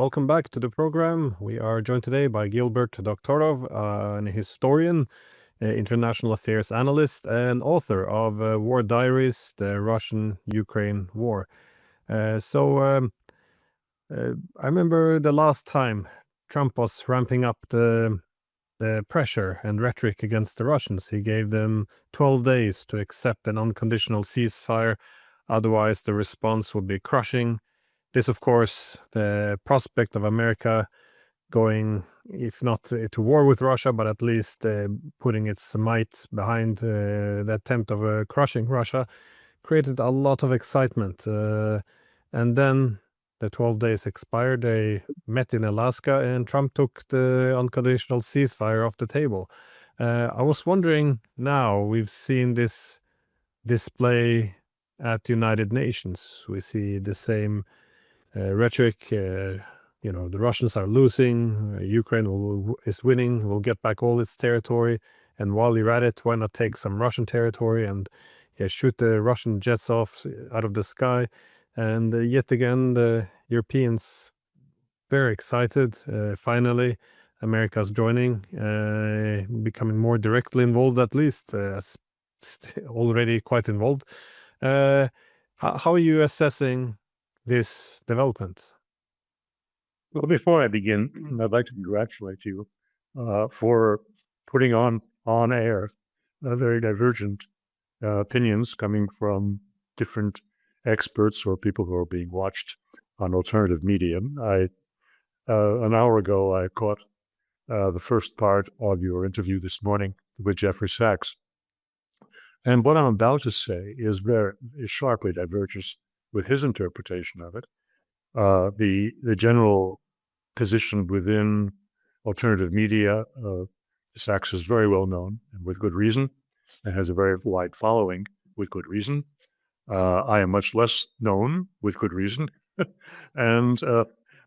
Welcome back to the program. We are joined today by Gilbert Doctorow, an historian, international affairs analyst, and author of War Diaries, the Russian-Ukraine War. I remember the last time Trump was ramping up the pressure and rhetoric against the Russians. He gave them 12 days to accept an unconditional ceasefire. Otherwise, the response would be crushing. This, of course, the prospect of America going, if not to war with Russia, but at least putting its might behind the attempt of crushing Russia, created a lot of excitement. And then the 12 days expired. They met in Alaska, and Trump took the unconditional ceasefire off the table. I was wondering, now we've seen this display at United Nations. We see the same rhetoric. The Russians are losing, Ukraine is winning, will get back all its territory, and while you're at it, why not take some Russian territory and shoot the Russian jets off out of the sky? And yet again, the Europeans very excited. Finally, America's joining, becoming more directly involved, at least, already quite involved. How are you assessing this development? Well, before I begin, I'd like to congratulate you for putting on air very divergent opinions coming from different experts or people who are being watched on alternative media. An hour ago, I caught the first part of your interview this morning with Jeffrey Sachs. And what I'm about to say is sharply diverges with his interpretation of it. The general position within alternative media, Sachs is very well known and with good reason, and has a very wide following with good reason. I am much less known with good reason, and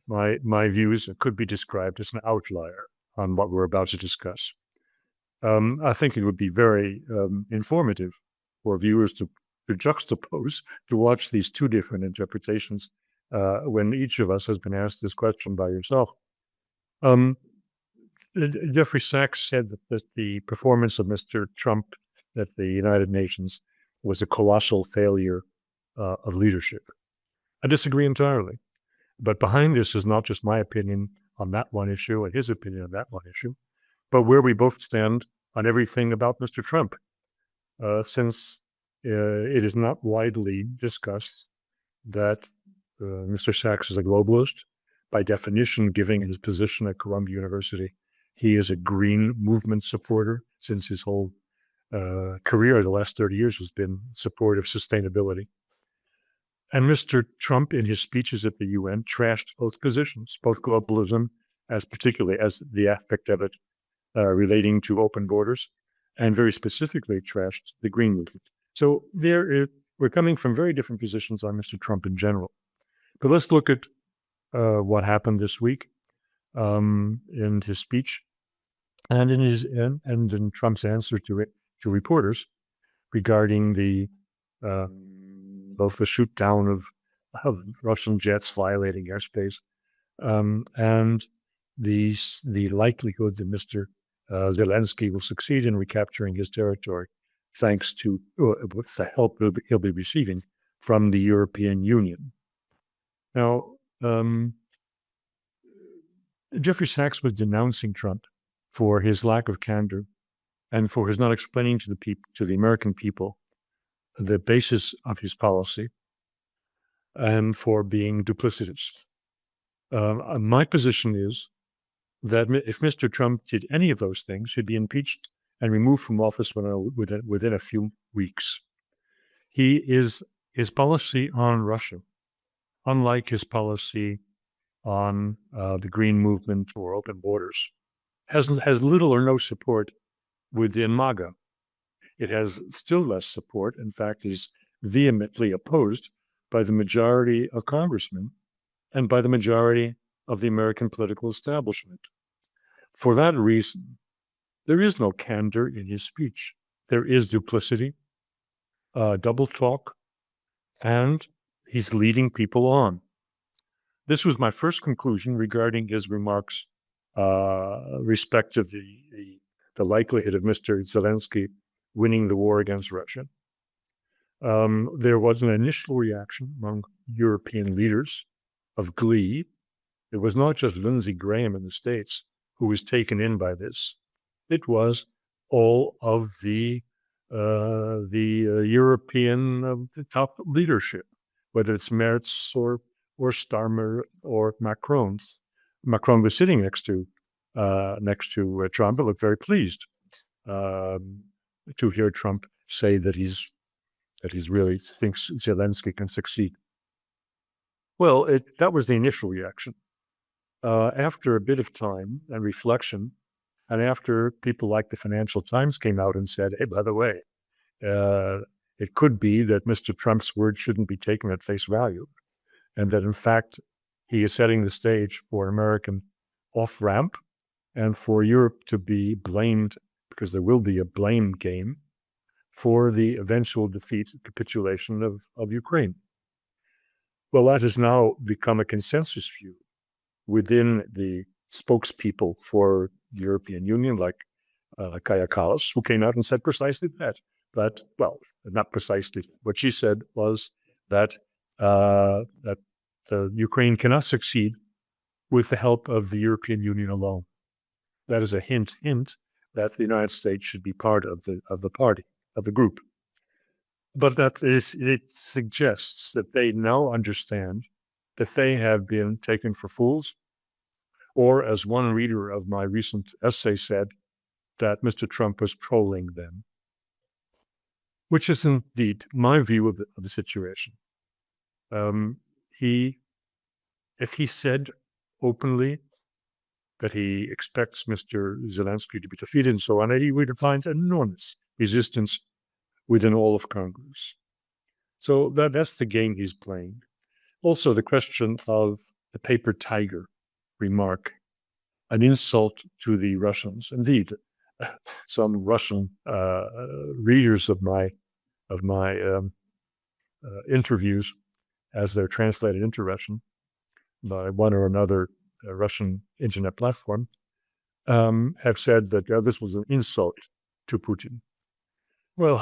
my views could be described as an outlier on what we're about to discuss. I think it would be very informative for viewers to juxtapose, to watch these two different interpretations when each of us has been asked this question by yourself. Jeffrey Sachs said that the performance of Mr. Trump at the United Nations was a colossal failure of leadership. I disagree entirely. But behind this is not just my opinion on that one issue and his opinion on that one issue, but where we both stand on everything about Mr. Trump. Since it is not widely discussed that Mr. Sachs is a globalist, by definition, given his position at Columbia University, he is a green movement supporter since his whole career, the last 30 years, has been support of sustainability. And Mr. Trump, in his speeches at the UN, trashed both positions, both globalism, particularly as the aspect of it relating to open borders, and very specifically trashed the green movement. So we're coming from very different positions on Mr. Trump in general. But let's look at what happened this week in his speech and in Trump's answer to reporters regarding both the shoot down of Russian jets violating airspace and the likelihood that Mr. Zelensky will succeed in recapturing his territory thanks to with the help he'll be receiving from the European Union. Now, Jeffrey Sachs was denouncing Trump for his lack of candor and for his not explaining to the American people the basis of his policy and for being duplicitous. My position is that if Mr. Trump did any of those things, he'd be impeached and removed from office within a few weeks. His policy on Russia, unlike his policy on the green movement or open borders, has little or no support within MAGA. It has still less support, in fact, is vehemently opposed by the majority of congressmen and by the majority of the American political establishment. For that reason, there is no candor in his speech. There is duplicity, double talk, and he's leading people on. This was my first conclusion regarding his remarks respect of the likelihood of Mr. Zelensky winning the war against Russia. There was an initial reaction among European leaders of glee. It was not just Lindsey Graham in the States who was taken in by this. It was all of the European the top leadership, whether it's Merz or Starmer or Macron. Macron was sitting next to Trump and looked very pleased to hear Trump say that he's really thinks Zelensky can succeed. Well, that was the initial reaction. After a bit of time and reflection, and after people like the Financial Times came out and said, hey, by the way, it could be that Mr. Trump's word shouldn't be taken at face value, and that in fact, he is setting the stage for an American off-ramp and for Europe to be blamed, because there will be a blame game, for the eventual defeat and capitulation of Ukraine. Well, that has now become a consensus view within the spokespeople for the European Union, like Kaja Kallas, who came out and said precisely that. But, well, not precisely. What she said was that Ukraine cannot succeed with the help of the European Union alone. That is a hint that the United States should be part of the party, of the group. But it suggests that they now understand that they have been taken for fools, or as one reader of my recent essay said, that Mr. Trump was trolling them, which is indeed my view of the situation. If he said openly that he expects Mr. Zelensky to be defeated and so on, he would find enormous resistance within all of Congress. So that's the game he's playing. Also, the question of the paper tiger remark, an insult to the Russians. Indeed, some Russian readers of my interviews, as they're translated into Russian by one or another Russian internet platform, have said that this was an insult to Putin. Well,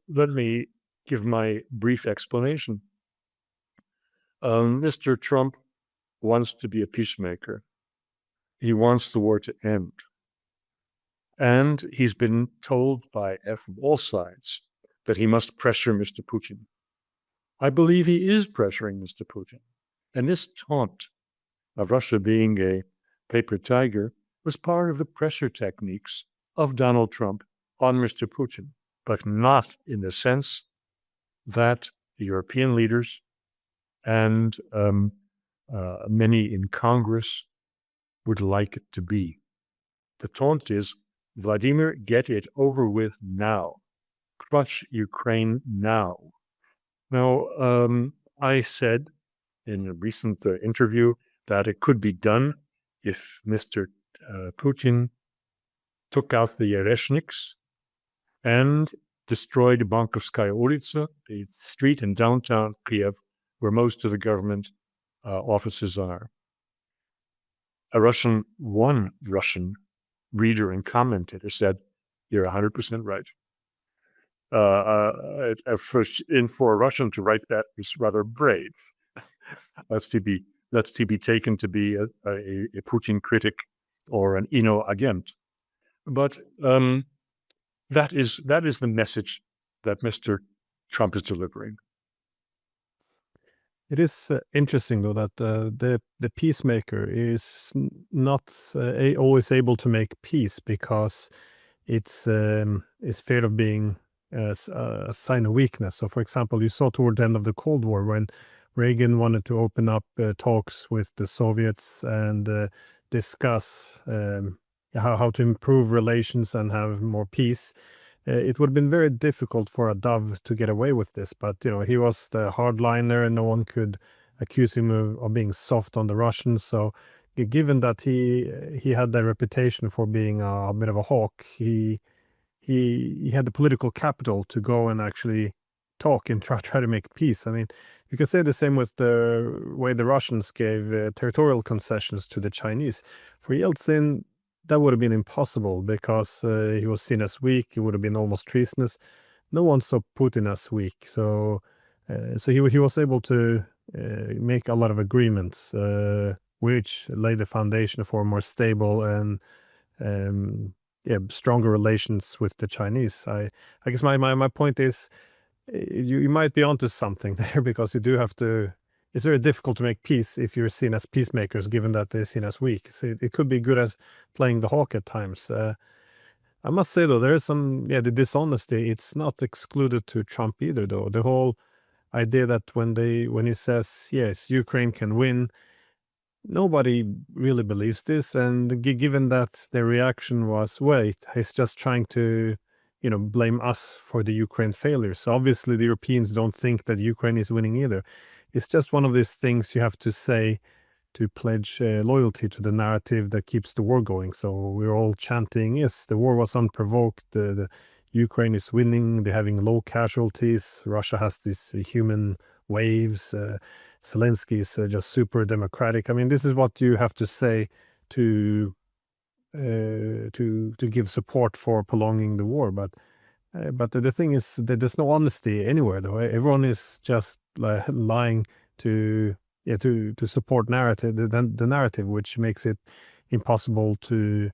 let me give my brief explanation. Mr. Trump wants to be a peacemaker. He wants the war to end. And he's been told from all sides that he must pressure Mr. Putin. I believe he is pressuring Mr. Putin. And this taunt of Russia being a paper tiger was part of the pressure techniques of Donald Trump on Mr. Putin, but not in the sense that the European leaders and many in Congress would like it to be. The taunt is, Vladimir, get it over with now. Crush Ukraine now. Now, I said in a recent interview that it could be done if Mr. Putin took out the Ereshniks and destroyed Bankovskaya Ulitsa, the street in downtown Kiev where most of the government offices are. One Russian reader and commentator said, you're 100% right. For a Russian to write that is rather brave. That's to be taken to be a Putin critic or an agent. But that is the message that Mr. Trump is delivering. It is interesting, though, that the peacemaker is not always able to make peace, because it's feared of being a sign of weakness. So, for example, you saw toward the end of the Cold War when Reagan wanted to open up talks with the Soviets and discuss how to improve relations and have more peace. It would have been very difficult for a dove to get away with this, but he was the hardliner, and no one could accuse him of being soft on the Russians. So, given that he had the reputation for being a bit of a hawk, he had the political capital to go and actually talk and try to make peace. I mean, you can say the same with the way the Russians gave territorial concessions to the Chinese. For Yeltsin, that would have been impossible because he was seen as weak. He would have been almost treasonous. No one saw Putin as weak, so he was able to make a lot of agreements, which laid the foundation for more stable and stronger relations with the Chinese. I guess my point is, you might be onto something there, because you do have to. It's very difficult to make peace if you're seen as peacemakers, given that they're seen as weak. So it could be good as playing the hawk at times. I must say, though, there is some, the dishonesty. It's not excluded to Trump either, though. The whole idea that when he says, yes, Ukraine can win, nobody really believes this. And given that their reaction was, wait, he's just trying to, blame us for the Ukraine failure. So obviously the Europeans don't think that Ukraine is winning either. It's just one of these things you have to say to pledge loyalty to the narrative that keeps the war going. So we're all chanting, yes, the war was unprovoked, the Ukraine is winning, they're having low casualties, Russia has these human waves, Zelensky is just super democratic. I mean, this is what you have to say to give support for prolonging the war. But the thing is that there's no honesty anywhere, though. Everyone is just lying to support narrative, the narrative, which makes it impossible to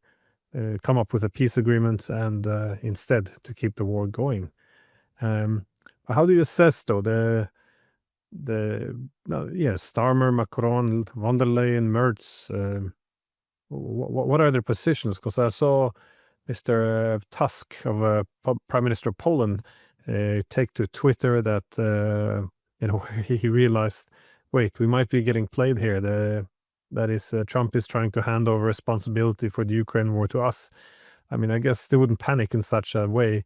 come up with a peace agreement and instead to keep the war going. How do you assess, though, Starmer, Macron, von der Leyen, Merz? What are their positions? Because I saw Mr. Tusk, of Prime Minister of Poland, take to Twitter that he realized, wait, we might be getting played here. That is, Trump is trying to hand over responsibility for the Ukraine war to us. I mean, I guess they wouldn't panic in such a way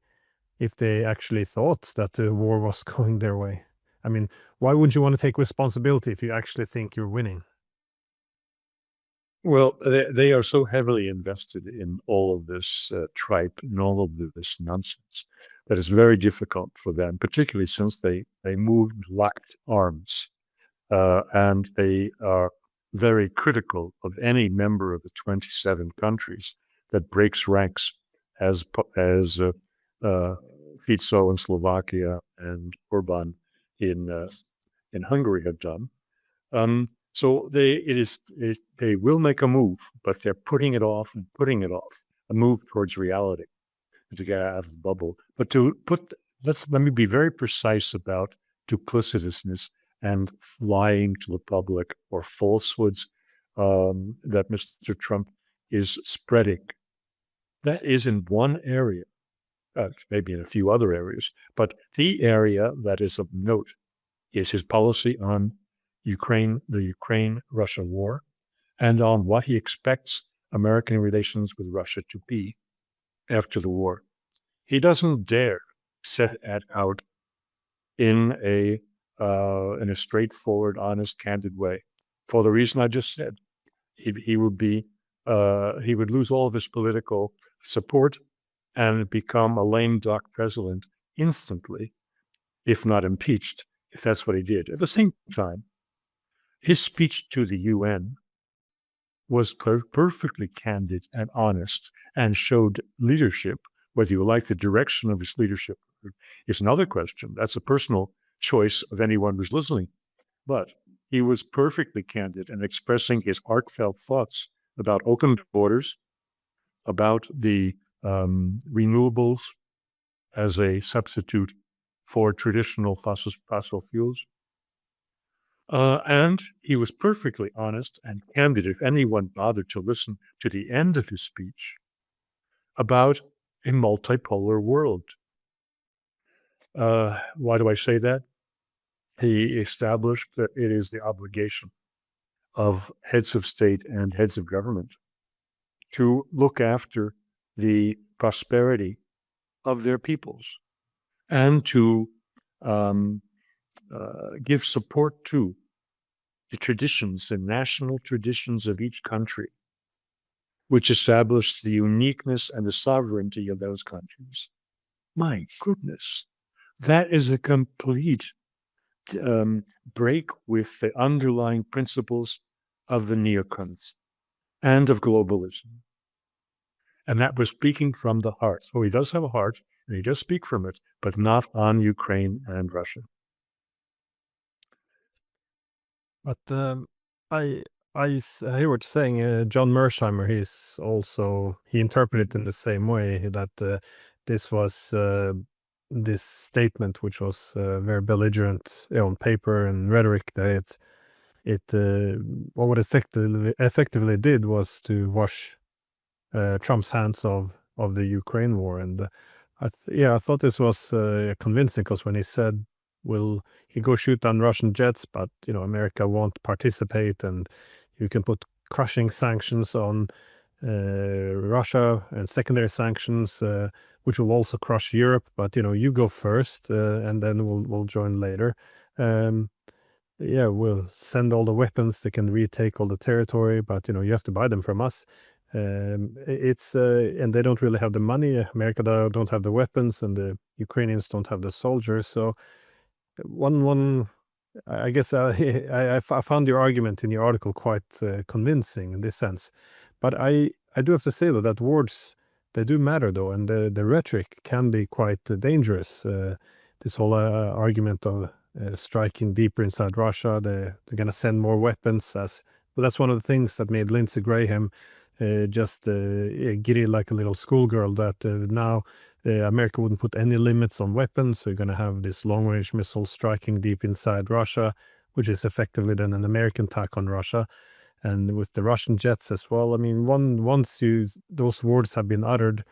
if they actually thought that the war was going their way. I mean, why wouldn't you want to take responsibility if you actually think you're winning? Well, they are so heavily invested in all of this tripe and all of this nonsense that it's very difficult for them, particularly since they locked arms, and they are very critical of any member of the 27 countries that breaks ranks, as Fico in Slovakia and Orban in Hungary have done. So they will make a move, but they're putting it off, a move towards reality, to get out of the bubble. But let me be very precise about duplicitousness and lying to the public, or falsehoods that Mr. Trump is spreading. That is in one area, maybe in a few other areas, but the area that is of note is his policy on the Ukraine-Russia war, and on what he expects American relations with Russia to be after the war. He doesn't dare set it out in a straightforward, honest, candid way, for the reason I just said. He would lose all of his political support and become a lame duck president instantly, if not impeached, if that's what he did. At the same time, his speech to the UN was perfectly candid and honest, and showed leadership. Whether you like the direction of his leadership is another question. That's a personal choice of anyone who's listening. But he was perfectly candid and expressing his heartfelt thoughts about open borders, about the renewables as a substitute for traditional fossil fuels. And he was perfectly honest and candid, if anyone bothered to listen to the end of his speech, about a multipolar world. Why do I say that? He established that it is the obligation of heads of state and heads of government to look after the prosperity of their peoples, and to give support to the traditions and national traditions of each country, which establish the uniqueness and the sovereignty of those countries. My goodness, That is a complete break with the underlying principles of the neocons and of globalism. And that was speaking from the heart. So he does have a heart, and he does speak from it, but not on Ukraine and Russia. But I hear what you're saying. John Mersheimer, he interpreted it in the same way that this was this statement, which was very belligerent on paper and rhetoric, that what it effectively did was to wash Trump's hands of the Ukraine war. And I thought this was convincing, because when he said, "Will he go shoot down Russian jets, but America won't participate, and you can put crushing sanctions on Russia and secondary sanctions, which will also crush Europe, but you go first, and then we'll join later." Yeah, we'll send all the weapons, they can retake all the territory, but you have to buy them from us. It's and they don't really have the money. America don't have the weapons, and the Ukrainians don't have the soldiers. So one I guess I found your argument in your article quite convincing in this sense. But I do have to say, though, that words, they do matter, though, and the rhetoric can be quite dangerous. This whole argument of striking deeper inside Russia, they're going to send more weapons. Well, that's one of the things that made Lindsey Graham just giddy like a little schoolgirl, that now America wouldn't put any limits on weapons, so you're going to have this long-range missile striking deep inside Russia, which is effectively then an American attack on Russia. And with the Russian jets as well, I mean, once those words have been uttered,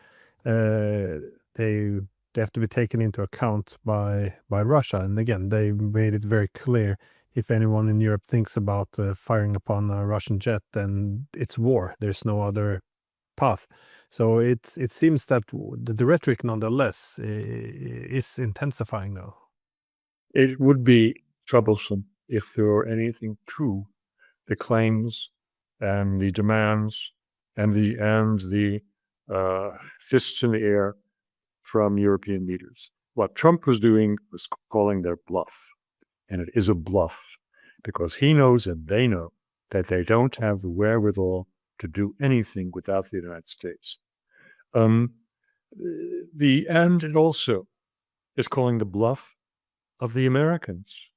they have to be taken into account by Russia. And again, they made it very clear, if anyone in Europe thinks about firing upon a Russian jet, then it's war. There's no other path. So it seems that the rhetoric, nonetheless, is intensifying now. It would be troublesome if there were anything true, the claims and the demands and the fists in the air from European leaders. What Trump was doing was calling their bluff. And it is a bluff, because he knows and they know that they don't have the wherewithal to do anything without the United States. And it also is calling the bluff of the Americans,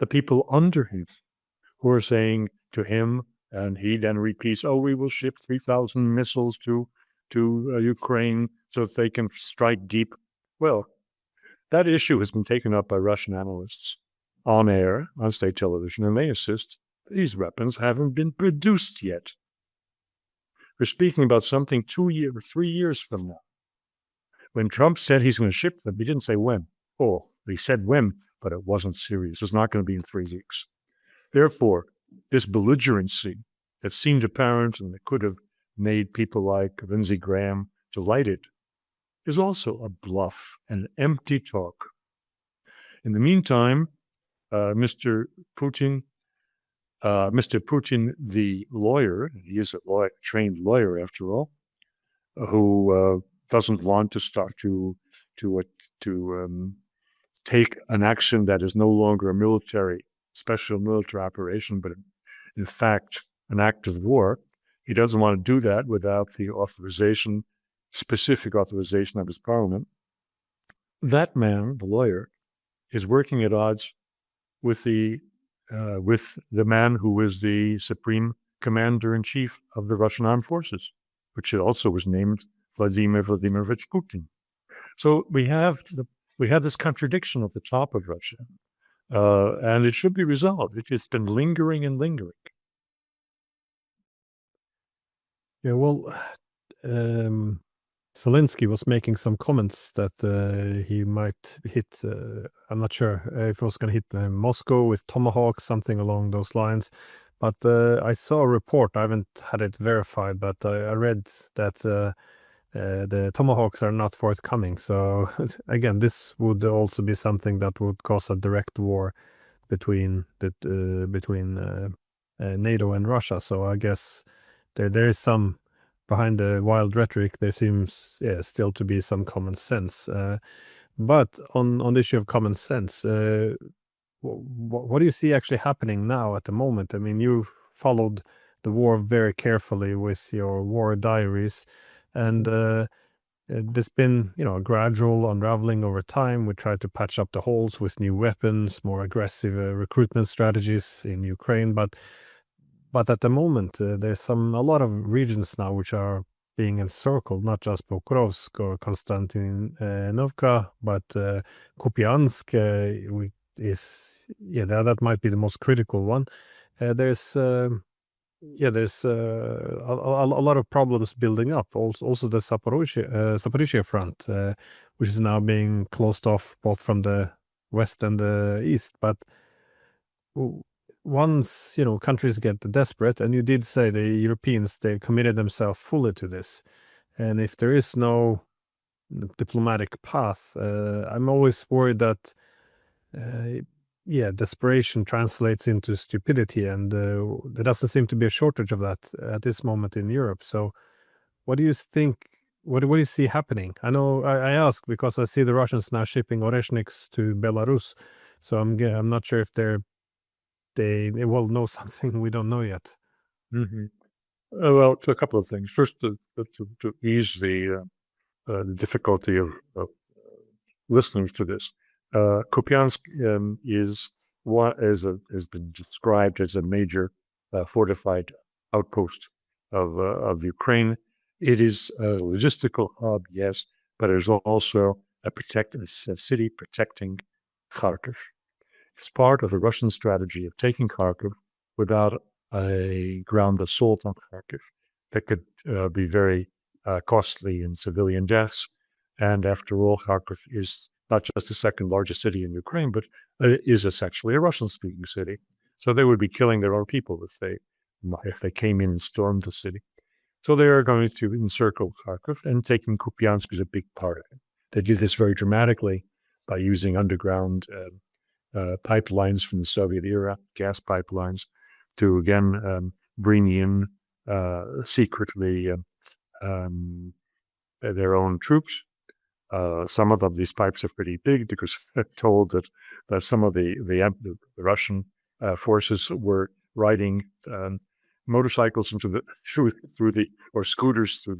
the people under him, who are saying to him, and he then repeats, "Oh, we will ship 3,000 missiles to Ukraine so that they can strike deep." Well, that issue has been taken up by Russian analysts on air, on state television, and they insist these weapons haven't been produced yet. We're speaking about something 3 years from now. When Trump said he's going to ship them, he didn't say when. Oh, he said when, but it wasn't serious. It's not going to be in 3 weeks. Therefore, this belligerency that seemed apparent and that could have made people like Lindsey Graham delighted is also a bluff and empty talk. In the meantime, Mr. Putin, the lawyer, he is a trained lawyer after all, who doesn't want to start to take an action that is no longer a special military operation, but in fact an act of war. He doesn't want to do that without the specific authorization of his parliament. That man, the lawyer, is working at odds with the man who is the supreme commander-in-chief of the Russian armed forces, which also was named Vladimir Vladimirovich Putin. So we have this contradiction at the top of Russia, and it should be resolved. It's been lingering and lingering. Yeah, well, Zelensky was making some comments that he might hit, I'm not sure if he was going to hit Moscow with tomahawks, something along those lines. But I saw a report, I haven't had it verified, but I read that the tomahawks are not forthcoming. So again, this would also be something that would cause a direct war between NATO and Russia. So I guess there is some, behind the wild rhetoric, there seems still to be some common sense. But on the issue of common sense, what do you see actually happening now at the moment? I mean, you followed the war very carefully with your war diaries, and there's been, a gradual unraveling over time. We tried to patch up the holes with new weapons, more aggressive recruitment strategies in Ukraine, but at the moment, there's a lot of regions now which are being encircled, not just Pokrovsk or Konstantinovka, but Kupiansk that might be the most critical one. There's a lot of problems building up. Also the Zaporizhia front, which is now being closed off both from the west and the east. But once countries get desperate, and you did say the Europeans, they've committed themselves fully to this, and if there is no diplomatic path, I'm always worried that desperation translates into stupidity, and there doesn't seem to be a shortage of that at this moment in Europe. So what do you think? What do you see happening? I know I ask because I see the Russians now shipping Oreshniks to Belarus, so I'm not sure if they will know something we don't know yet. Mm-hmm. Well, to a couple of things. First, to ease the difficulty of listeners to this, Kupiansk has been described as a major fortified outpost of Ukraine. It is a logistical hub, yes, but it is also a city protecting Kharkiv. It's part of a Russian strategy of taking Kharkiv without a ground assault on Kharkiv that could be very costly in civilian deaths. And after all, Kharkiv is not just the second largest city in Ukraine, but is essentially a Russian-speaking city. So they would be killing their own people if they came in and stormed the city. So they are going to encircle Kharkiv, and taking Kupiansk is a big part of it. They do this very dramatically by using underground pipelines from the Soviet era, gas pipelines, to again bring in secretly their own troops. Some of these pipes are pretty big because we're told that some of the Russian forces were riding motorcycles into or scooters through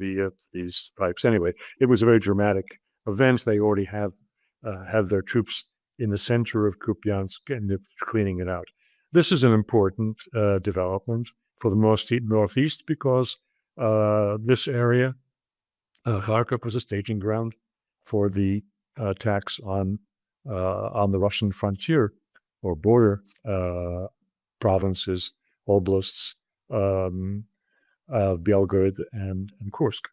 these pipes. Anyway, it was a very dramatic event. They already have their troops in the center of Kupiansk and they're cleaning it out. This is an important development for the northeast because this area, Kharkiv, was a staging ground for the attacks on the Russian frontier or border provinces, oblasts of Belgorod and Kursk.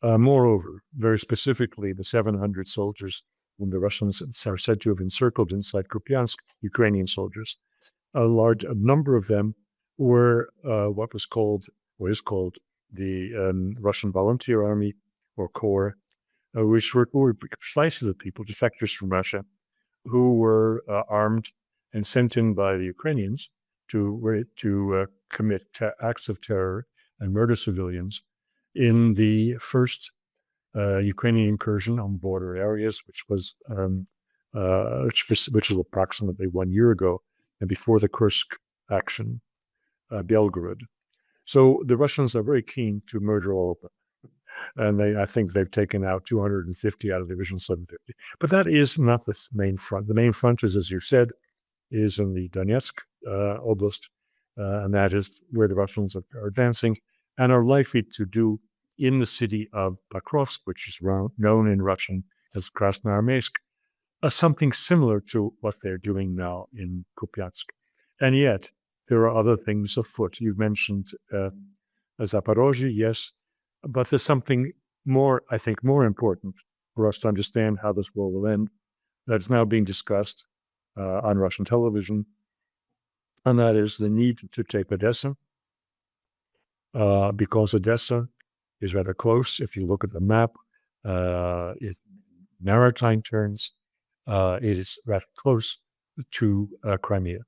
Moreover, very specifically, the 700 soldiers whom the Russians are said to have encircled inside Kupiansk, Ukrainian soldiers, a number of them were what is called the Russian Volunteer Army or Corps, which were precisely the people, defectors from Russia, who were armed and sent in by the Ukrainians to commit acts of terror and murder civilians in the first Ukrainian incursion on border areas, which was approximately 1 year ago, and before the Kursk action, Belgorod. So the Russians are very keen to murder all of them. And I think they've taken out 250 out of the original 750. But that is not the main front. The main front is, as you said, is in the Donetsk Oblast, and that is where the Russians are advancing and are likely to do in the city of Pokrovsk, which is known in Russian as Krasnoarmeysk, something similar to what they're doing now in Kupiansk. And yet, there are other things afoot. You've mentioned Zaporozhye, yes, but there's something more, I think, more important for us to understand how this war will end that's now being discussed on Russian television, and that is the need to take Odessa, because Odessa is rather close. If you look at the map, it's maritime terms, it is rather close to Crimea.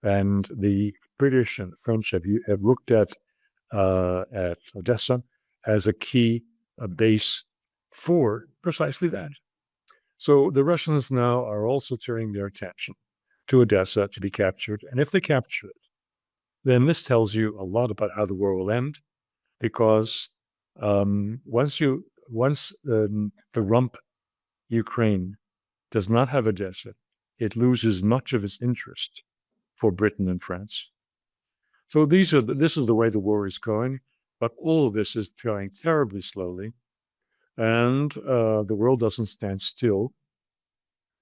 And the British and French have looked at Odessa as a key base for precisely that. So the Russians now are also turning their attention to Odessa to be captured. And if they capture it, then this tells you a lot about how the war will end, because once the rump Ukraine does not have Odessa, it loses much of its interest for Britain and France. So this is the way the war is going, but all of this is going terribly slowly, and the world doesn't stand still.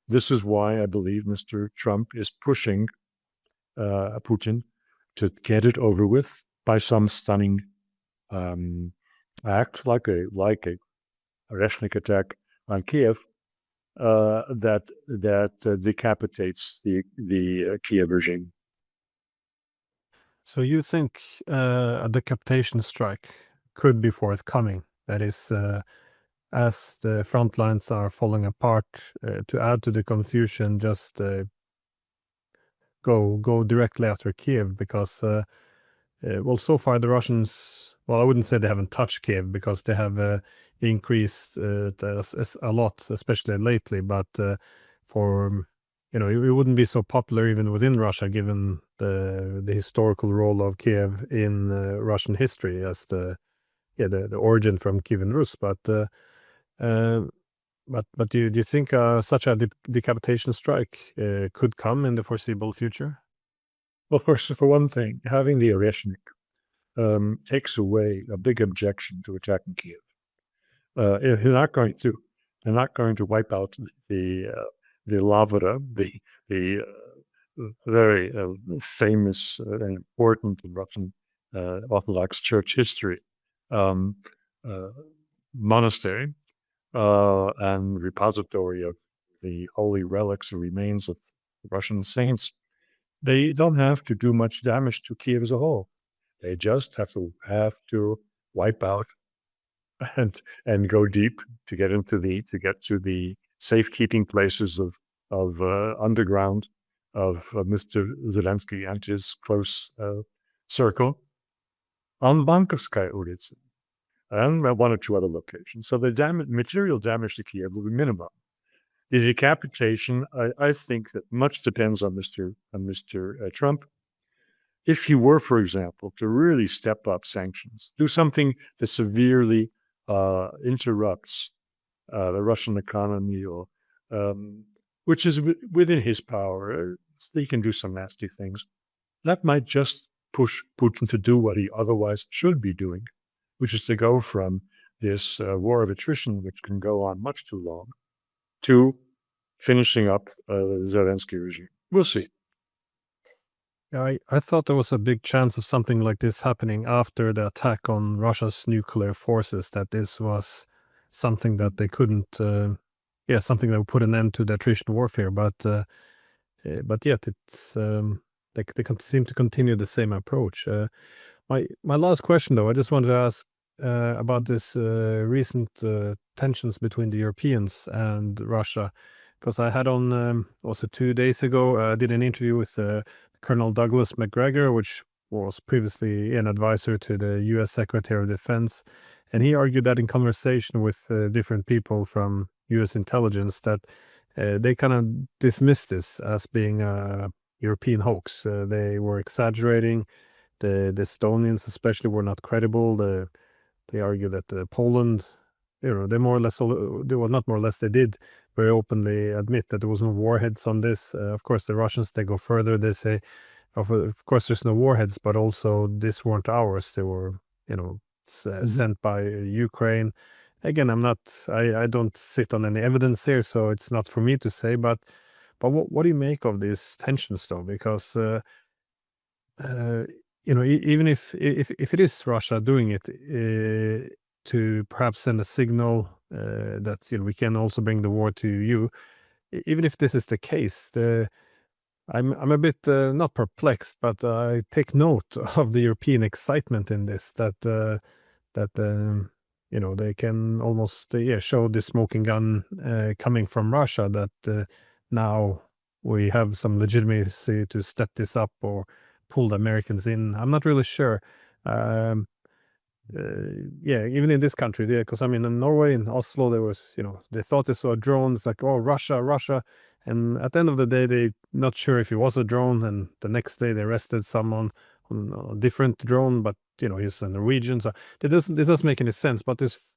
This is why I believe Mr. Trump is pushing Putin to get it over with by some stunning act, like a Oreshnik attack on Kiev, that decapitates the Kiev regime. So you think a decapitation strike could be forthcoming? That is, as the front lines are falling apart, to add to the confusion, just go directly after Kiev, because well, so far the Russians, well, I wouldn't say they haven't touched Kiev, because they have increased a lot, especially lately. But for it wouldn't be so popular even within Russia, given the historical role of Kiev in Russian history as the origin from Kievan Rus. Uh, but do you think such a decapitation strike could come in the foreseeable future? Well, first, for one thing, having the Oreshnik takes away a big objection to attacking Kiev. They're not going to wipe out the Lavra, the very famous and important in Russian Orthodox Church history monastery and repository of the holy relics and remains of Russian saints. They don't have to do much damage to Kiev as a whole. They just have to wipe out and go deep to get to the safekeeping places of underground of Mr. Zelensky and his close circle on Bankovskaya ulica and one or two other locations. So the material damage to Kiev will be minimum. The decapitation, I think that much depends on Mr. Trump. If he were, for example, to really step up sanctions, do something that severely interrupts the Russian economy, or which is within his power, he can do some nasty things. That might just push Putin to do what he otherwise should be doing, which is to go from this war of attrition, which can go on much too long, to finishing up the Zelensky regime. We'll see. I thought there was a big chance of something like this happening after the attack on Russia's nuclear forces, that this was something that they couldn't, something that would put an end to the attrition warfare. But yet it's they seem to continue the same approach. My last question, though, I just wanted to ask about this recent tensions between the Europeans and Russia, because I had on also 2 days ago, I did an interview with Colonel Douglas McGregor, which was previously an advisor to the U.S. Secretary of Defense, and he argued that in conversation with different people from U.S. intelligence, that they kind of dismissed this as being a European hoax. They were exaggerating. The Estonians especially were not credible. They argue that Poland, they more or less, they did very openly admit that there was no warheads on this. Of course, the Russians, they go further. They say, of course, there's no warheads, but also this weren't ours. They were, sent by Ukraine. Again, I don't sit on any evidence here, so it's not for me to say. But what do you make of these tensions, though? Because even if it is Russia doing it to perhaps send a signal that we can also bring the war to you, even if this is the case, I'm a bit not perplexed, but I take note of the European excitement in this. That they can almost show the smoking gun coming from Russia. That now we have some legitimacy to step this up or pull the Americans in. I'm not really sure. even in this country, because I mean, in Norway, in Oslo, there was, they thought they saw drones, like, oh, Russia. And at the end of the day, they're not sure if it was a drone. And the next day, they arrested someone on a different drone, but, he's a Norwegian. So it doesn't make any sense. But this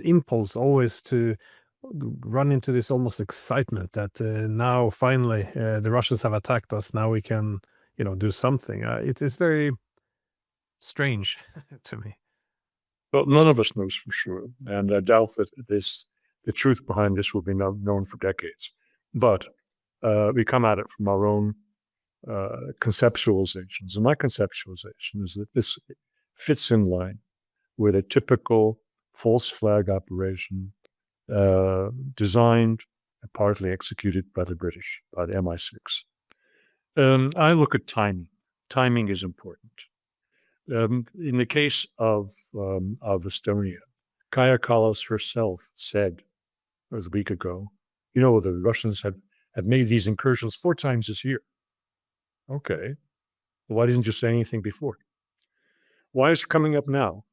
impulse always to run into this almost excitement that now finally the Russians have attacked us. Now we can, do something. It is very strange to me. Well, none of us knows for sure, and I doubt that the truth behind this will be known for decades. But we come at it from our own conceptualizations, and my conceptualization is that this fits in line with a typical false flag operation designed and partly executed by the British, by the MI6. I look at timing. Timing is important. In the case of Estonia, Kaja Kallas herself said, it was a week ago, the Russians have made these incursions 4 times this year. Okay. Why didn't you say anything before? Why is it coming up now?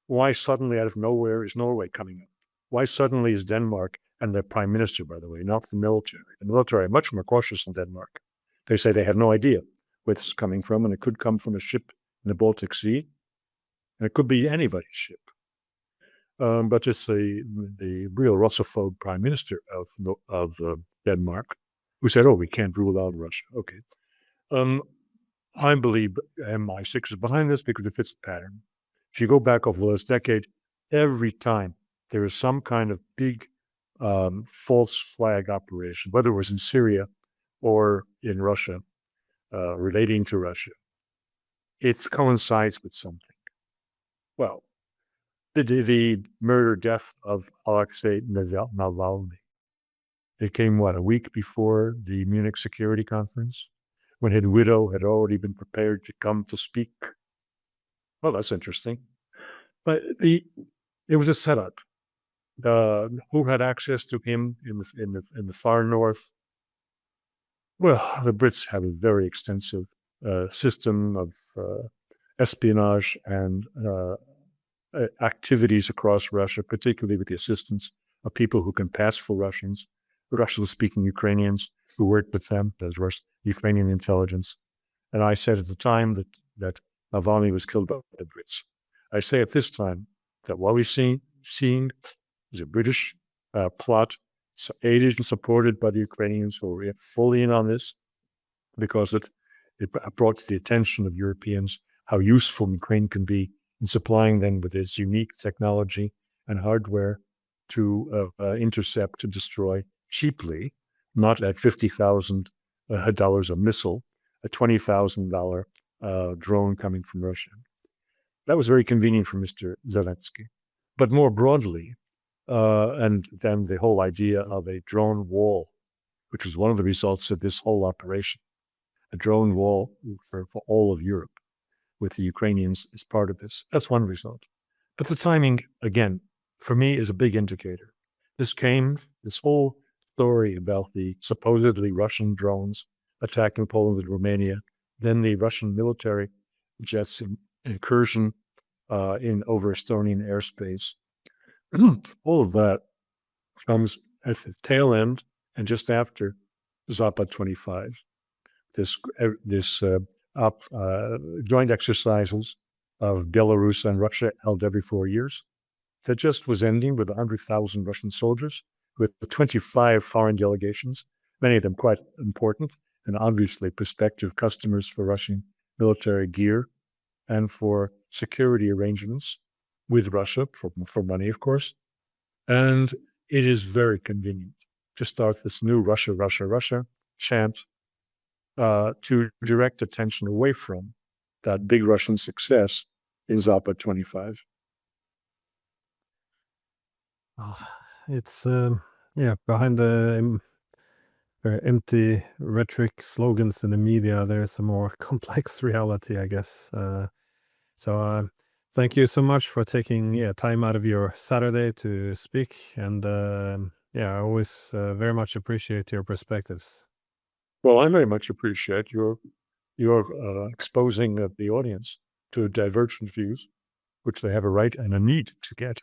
Why suddenly out of nowhere is Norway coming up? Why suddenly is Denmark, and their prime minister, by the way, not the military. The military are much more cautious than Denmark. They say they have no idea where this is coming from, and it could come from a ship in the Baltic Sea, and it could be anybody's ship. But it's the real Russophobe prime minister of Denmark who said, "Oh, we can't rule out Russia." Okay, I believe MI6 is behind this because it fits a pattern. If you go back over the last decade, every time there is some kind of big false flag operation, whether it was in Syria or in Russia, relating to Russia, it coincides with something. Well, the murder death of Alexei Navalny. It came, a week before the Munich Security Conference, when his widow had already been prepared to come to speak. Well, that's interesting. But it was a setup. Who had access to him in the far north? Well, the Brits have a very extensive system of espionage and activities across Russia, particularly with the assistance of people who can pass for Russians, Russian-speaking Ukrainians who worked with them, as Ukrainian intelligence. And I said at the time that Navalny was killed by the Brits. I say at this time that what we're seeing is a British plot, aided and supported by the Ukrainians who are fully in on this, because it brought to the attention of Europeans how useful Ukraine can be in supplying them with its unique technology and hardware to intercept, to destroy cheaply, not at $50,000 a missile, a $20,000 drone coming from Russia. That was very convenient for Mr. Zelensky. But more broadly, and then the whole idea of a drone wall, which was one of the results of this whole operation, a drone wall for all of Europe, with the Ukrainians as part of this. That's one result. But the timing, again, for me, is a big indicator. This whole story about the supposedly Russian drones attacking Poland and Romania, then the Russian military jets incursion over Estonian airspace. All of that comes at the tail end and just after Zapad 25. This joint exercises of Belarus and Russia held every 4 years that just was ending with 100,000 Russian soldiers, with 25 foreign delegations, many of them quite important and obviously prospective customers for Russian military gear and for security arrangements with Russia for money, of course. And it is very convenient to start this new Russia, Russia, Russia chant to direct attention away from that big Russian success in Zapad 25. It's behind the very empty rhetoric slogans in the media, there's a more complex reality, I guess. So thank you so much for taking time out of your Saturday to speak, and I always very much appreciate your perspectives. Well, I very much appreciate your exposing the audience to divergent views. which they have a right and a need to get.